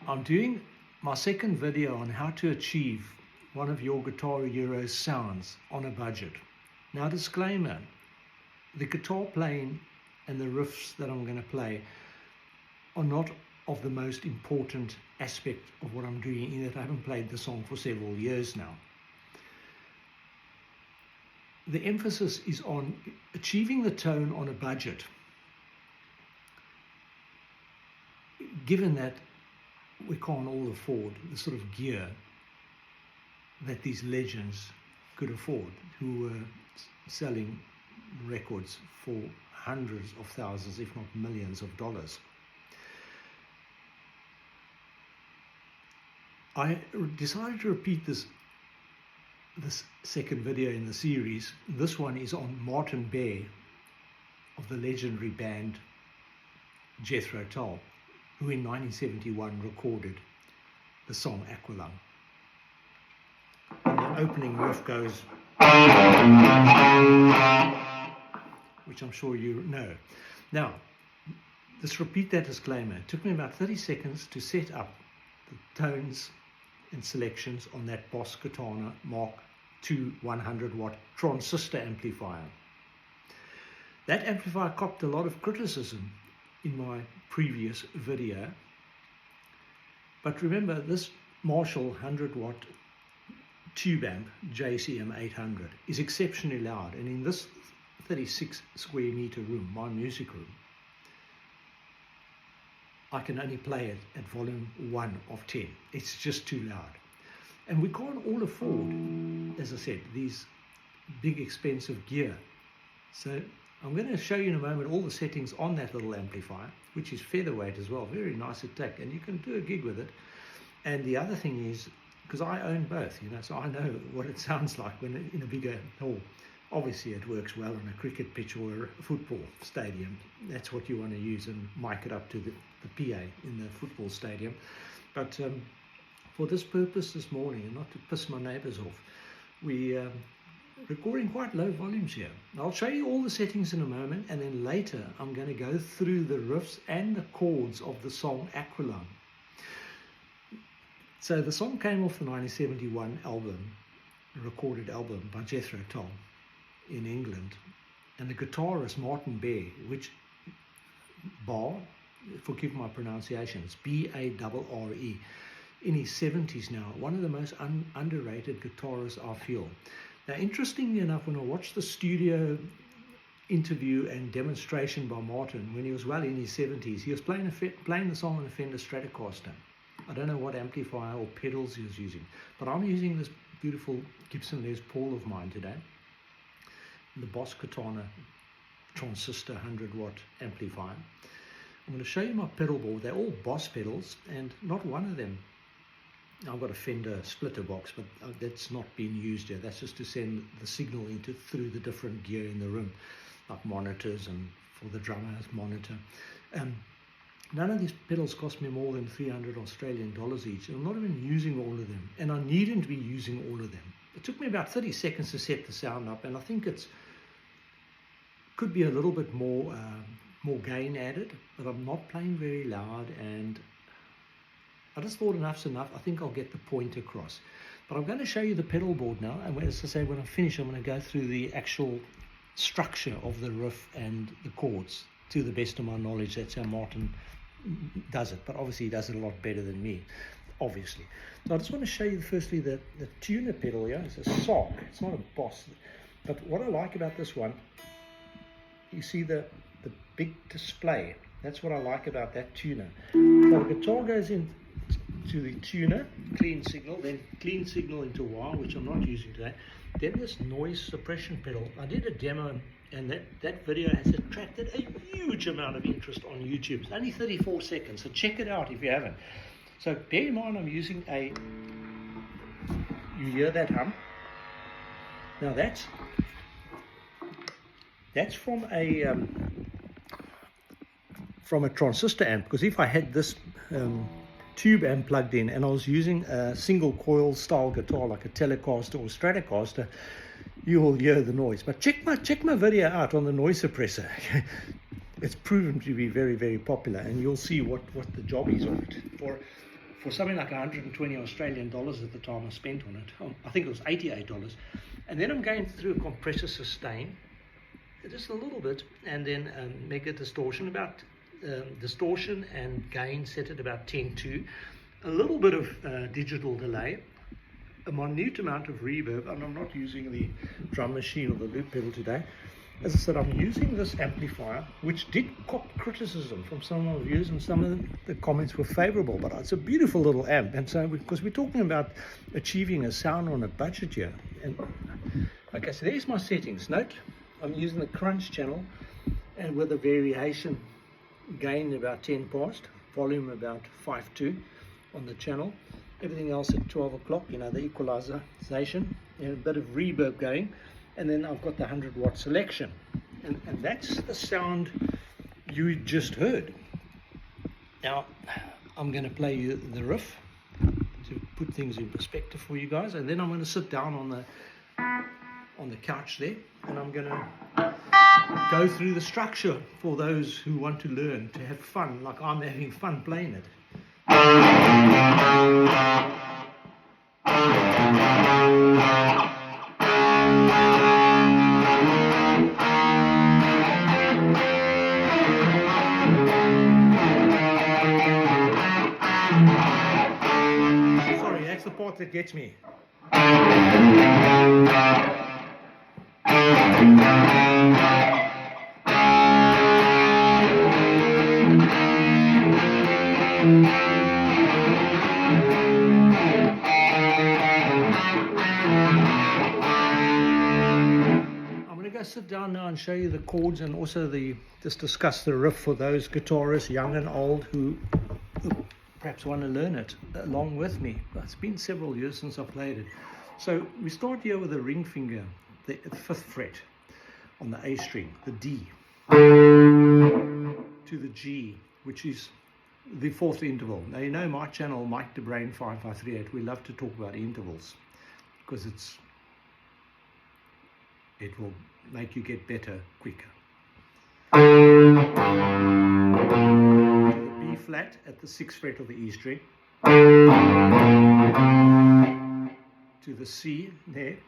I'm doing my second video on how to achieve one of your Guitar Hero's sounds on a budget. Now, disclaimer, the guitar playing and the riffs that I'm going to play are not of the most important aspect of what I'm doing, in that I haven't played the song for several years now. The emphasis is on achieving the tone on a budget, given that we can't all afford the sort of gear that these legends could afford, who were selling records for hundreds of thousands, if not millions of dollars. I decided to repeat this second video in the series. This one is on Martin Bear of the legendary band Jethro Tull, who in 1971 recorded the song Aqualung. And the opening riff goes, which I'm sure you know. Now, let's repeat that disclaimer. It took me about 30 seconds to set up the tones and selections on that Boss Katana Mark II 100-watt transistor amplifier. That amplifier copped a lot of criticism in my previous video, but remember, this Marshall 100-watt tube amp JCM 800 is exceptionally loud, and in this 36 square meter room, my music room, I can only play it at volume 1 of 10. It's just too loud, and we can't all afford, as I said, these big expensive gear. So I'm going to show you in a moment all the settings on that little amplifier, which is featherweight as well, very nice to take, and you can do a gig with it. And the other thing is, because I own both, so I know what it sounds like when in a bigger hall. Obviously it works well on a cricket pitch or a football stadium. That's what you want to use, and mic it up to the PA in the football stadium. But for this purpose this morning, and not to piss my neighbors off, we recording quite low volumes here. I'll show you all the settings in a moment, and then later I'm going to go through the riffs and the chords of the song Aqualung. So the song came off the 1971 album, recorded album by Jethro Tull in England, and the guitarist Martin Bear, which Bar, forgive my pronunciation, it's B-A-R-R-E, in his 70s now, one of the most underrated guitarists I feel. Now, interestingly enough, when I watched the studio interview and demonstration by Martin when he was well in his 70s, he was playing the song on a Fender Stratocaster. I don't know what amplifier or pedals he was using, but I'm using this beautiful Gibson Les Paul of mine today, the Boss Katana transistor 100-watt amplifier. I'm going to show you my pedal board. They're all Boss pedals, and not one of them, I've got a Fender splitter box, but that's not being used yet. That's just to send the signal through the different gear in the room, like monitors, and for the drummer's monitor. None of these pedals cost me more than 300 Australian dollars each. I'm not even using all of them, and I needn't be using all of them. It took me about 30 seconds to set the sound up, and I think could be a little bit more gain added, but I'm not playing very loud, and I just thought enough's enough. I think I'll get the point across. But I'm going to show you the pedal board now, and as I say, when I finish, I'm going to go through the actual structure of the riff and the chords to the best of my knowledge. That's how Martin does it, but obviously he does it a lot better than me, obviously. So I just want to show you firstly the tuner pedal here. It's a sock, it's not a Boss. But what I like about this one, you see the big display. That's what I like about that tuner. So the guitar goes in to the tuner, clean signal, then clean signal into wah, which I'm not using today. Then this noise suppression pedal. I did a demo, and that video has attracted a huge amount of interest on YouTube. It's only 34 seconds, so check it out if you haven't. So bear in mind, I'm using you hear that hum? Now that's from a transistor amp, because if I had this tube amp plugged in and I was using a single coil style guitar like a Telecaster or Stratocaster, you will hear the noise. But check my video out on the noise suppressor. It's proven to be very, very popular, and you'll see what the job is of it. for something like 120 Australian dollars at the time I spent on it. I think it was $88. And then I'm going through a compressor sustain, just a little bit, and then mega distortion, about distortion and gain set at about 10.2, a little bit of digital delay, a minute amount of reverb, and I'm not using the drum machine or the loop pedal today. As I said, I'm using this amplifier, which did cop criticism from some of the viewers, and some of the comments were favorable, but it's a beautiful little amp. And so, because we're talking about achieving a sound on a budget here, and okay, so there's my settings. Note, I'm using the crunch channel, and with a variation, gain about 10 past, volume about 5.2 on the channel, everything else at 12 o'clock, you know, the equalization, and a bit of reverb going. And then I've got the 100-watt selection, and that's the sound you just heard. Now I'm going to play you the riff to put things in perspective for you guys, and then I'm going to sit down on the couch there, and I'm going to go through the structure for those who want to learn to have fun, like I'm having fun playing it. Sorry, that's the part that gets me. Sit down now and show you the chords, and also just discuss the riff for those guitarists, young and old, who perhaps want to learn it along with me. It's been several years since I played it. So we start here with the ring finger, the 5th fret on the A string, the D, to the G, which is the 4th interval. Now, you know my channel, Mike the Brain 5538, we love to talk about intervals because it will make you get better quicker. To the B flat at the 6th fret of the E string. To the C there.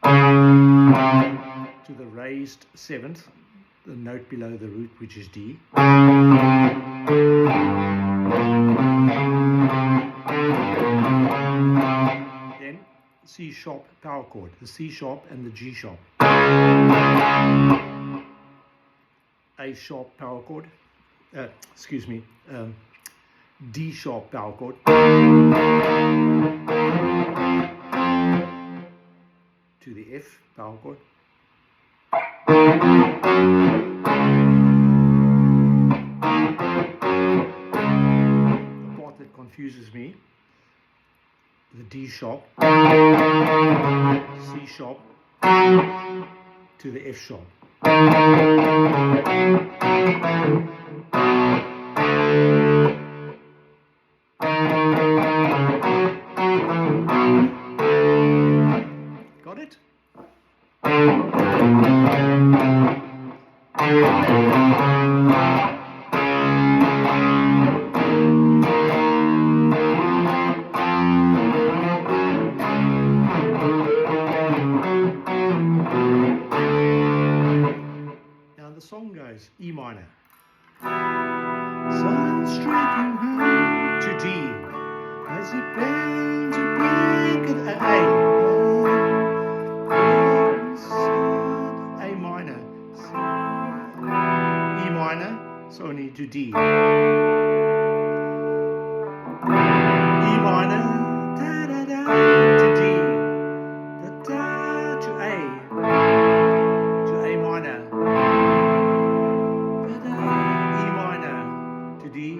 To the raised 7th, the note below the root, which is D. Then C sharp power chord, the C sharp and the G sharp. A sharp power chord, D sharp power chord, to the F power chord, the part that confuses me, the D sharp, C sharp, to the F sharp. Got it? Song goes E minor, sun striking home to D, as it plays a break of A minor, E minor, so I need to D, E minor, da da da, to D, da da, to A minor. D,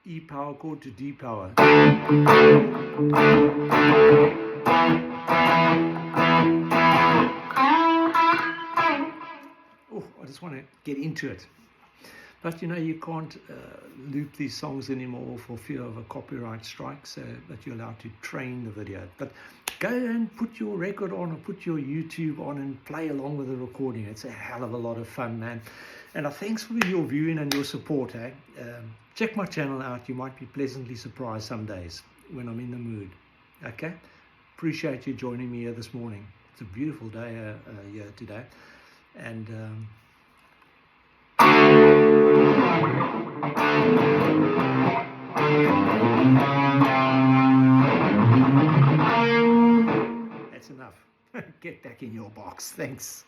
E power chord to D power. want to get into it. But you know, you can't loop these songs anymore for fear of a copyright strike, so that you're allowed to train the video. But go and put your record on or put your YouTube on and play along with the recording. It's a hell of a lot of fun, man. And thanks for your viewing and your support. Check my channel out. You might be pleasantly surprised some days when I'm in the mood. Okay? Appreciate you joining me here this morning. It's a beautiful day here today. And that's enough. Get back in your box. Thanks.